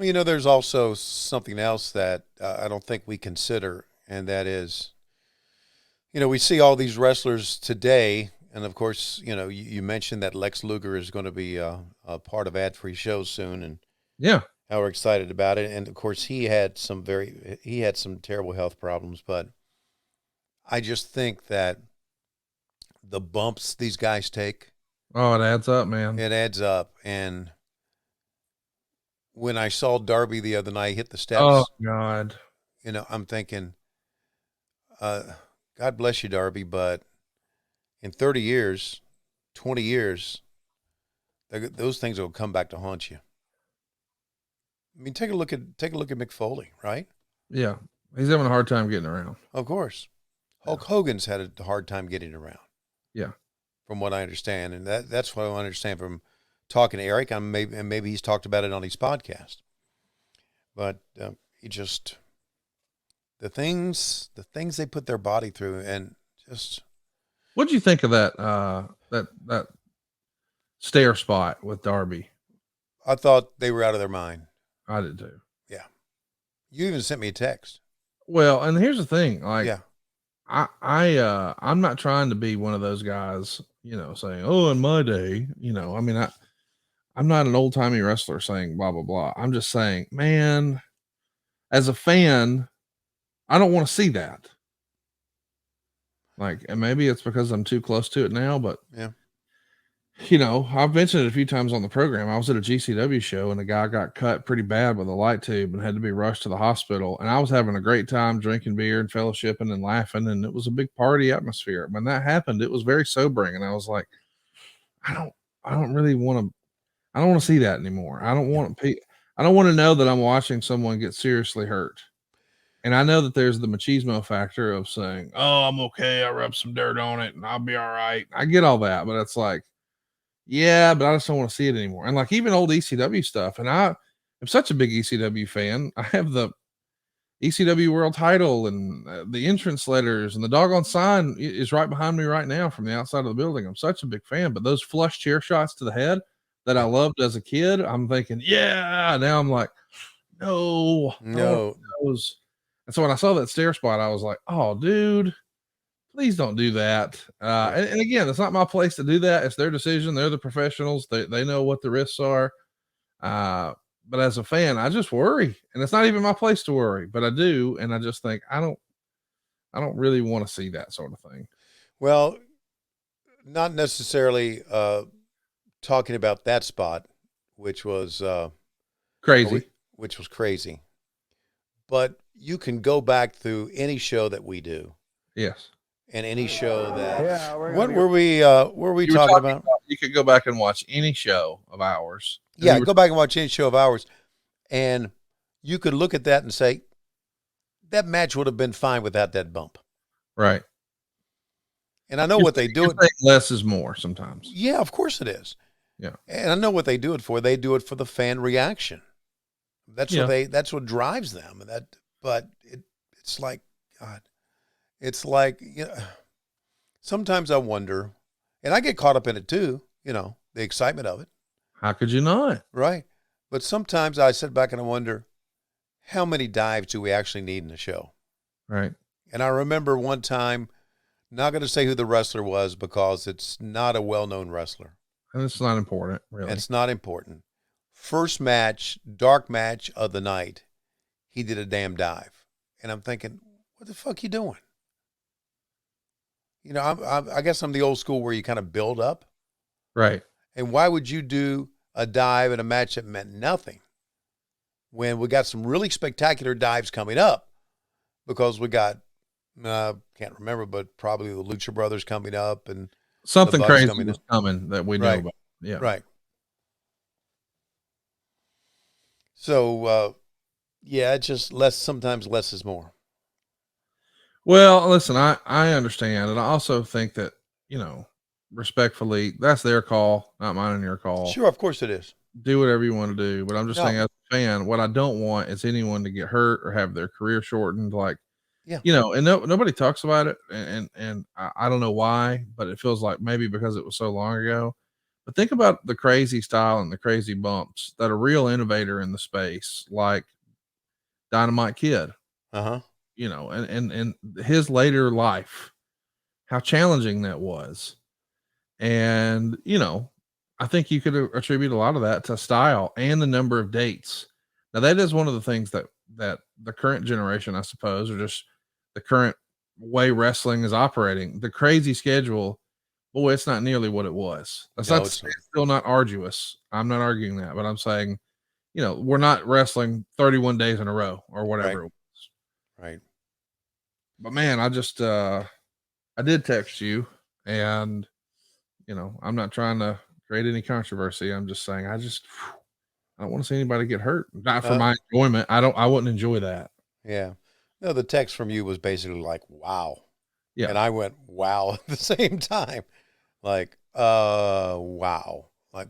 Well, there's also something else that I don't think we consider, and that is, we see all these wrestlers today, and of course, you mentioned that Lex Luger is going to be a part of ad-free shows soon, and Yeah. how we're excited about it. And of course, he had some terrible health problems, but I just think that the bumps these guys take, Oh, it adds up, man. it adds up. And when I saw Darby the other night hit the Oh steps, God. I'm thinking, uh, God bless you, Darby, but in 30 years, 20 years, those things will come back to haunt you. I mean, take a look at Mick Foley, right? Yeah. He's having a hard time getting around. Of course, Yeah. Hulk Hogan's had a hard time getting around, Yeah. from what I understand, and that's what I understand from talking to Eric. And maybe he's talked about it on his podcast. But he just the things they put their body through, and just What'd you think of that stair spot with Darby? I thought they were out of their mind. I did too. Yeah, you even sent me a text. Well, and here's the thing, like Yeah, I'm not trying to be one of those guys, saying, "Oh, in my day," I mean, I'm not an old timey wrestler saying blah blah blah. I'm just saying, man, as a fan, I don't want to see that. Like, and maybe it's because I'm too close to it now, but yeah, I've mentioned it a few times on the program. I was at a GCW show and a guy got cut pretty bad with a light tube and had to be rushed to the hospital. And I was having a great time drinking beer and fellowshipping and laughing. And it was a big party atmosphere. When that happened, it was very sobering. And I was like, I don't, I don't really want to, I don't want to see that anymore. yeah. I don't want to know that I'm watching someone get seriously hurt. And I know that there's the machismo factor of saying, "Oh, I'm okay. I rub some dirt on it and I'll be all right." I get all that, but it's like, yeah, but I just don't want to see it anymore. And like even old ECW stuff, and I am such a big ECW fan. I have the ECW world title and the entrance letters, and the doggone sign is right behind me right now from the outside of the building. I'm such a big fan, but those flush chair shots to the head that I Yeah. loved as a kid, I'm thinking, yeah. Now I'm like, no, I don't want No, those. And so when I saw that stair spot, I was like, oh, dude, please don't do that. yeah. And again, it's not my place to do that. It's their decision. They're the professionals. They know what the risks are. Uh, but as a fan, I just worry, and it's not even my place to worry, but I do, and I just think I don't really want to see that sort of thing. Well, not necessarily talking about that spot, which was Crazy. which was crazy. But you can go back through any show that we do, Yes. and any show that. Yeah, we're What gonna were we You were talking talking about? about you could go back and watch any show of ours. And Yeah, you were go back and watch any show of ours, and you could look at that and say that match would have been fine without that bump. right. And I know what they do You it. think less is more sometimes. Yeah, of course it is. Yeah. And I know what they do it for. They do it for the fan reaction. That's Yeah. That's what drives them. But it's like God. It's like sometimes I wonder, and I get caught up in it too. The excitement of it, How could you not? right? But sometimes I sit back and I wonder, how many dives do we actually need in a show? Right. And I remember one time, not going to say who the wrestler was because it's not a well-known wrestler. And it's not important, really. It's not important. First match, dark match of the night, he did a damn dive. And I'm thinking, what the fuck you doing? I guess I'm the old school where you kind of build up. Right. And why would you do a dive in a match that meant nothing when we got some really spectacular dives coming up? Because we got, can't remember, but probably the Lucha Brothers coming up and Something Bucks crazy coming was up. coming that we know Right. about. Yeah. Right. So, yeah, it's just sometimes less is more. Well, listen, I understand. And I also think that, respectfully, that's their call, not mine and your call. Sure, of course it is. Do whatever you want to do. But I'm just No. saying, as a fan, what I don't want is anyone to get hurt or have their career shortened. Like, Yeah. and nobody talks about it. And I don't know why, but it feels like maybe because it was so long ago. But think about the crazy style and the crazy bumps that a real innovator in the space, like Dynamite Kid, Uh-huh. and his later life, how challenging that was. And, I think you could attribute a lot of that to style and the number of dates. Now, that is one of the things that the current generation, I suppose, or just the current way wrestling is operating. The crazy schedule, boy, it's not nearly what it was. That's not No, to it's say not. it's still not arduous. I'm not arguing that, but I'm saying, we're not wrestling 31 days in a row or Right. whatever it was. Right. But man, I did text you, and I'm not trying to create any controversy. I'm just saying I don't want to see anybody get hurt. Not for Uh, my enjoyment. I wouldn't enjoy that. yeah. No, the text from you was basically like, wow. Yeah. And I went, wow, at the same time. Like, wow. Like,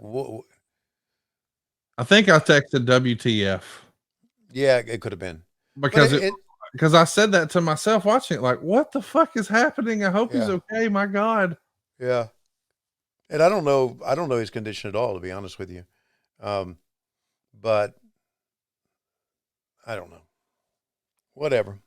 I think I texted WTF yeah, it could have been. But because because I said that to myself watching it, like, what the fuck is happening? I hope he's yeah, okay. My God. yeah. And I don't know his condition at all, to be honest with you. Um, but I don't know. Whatever.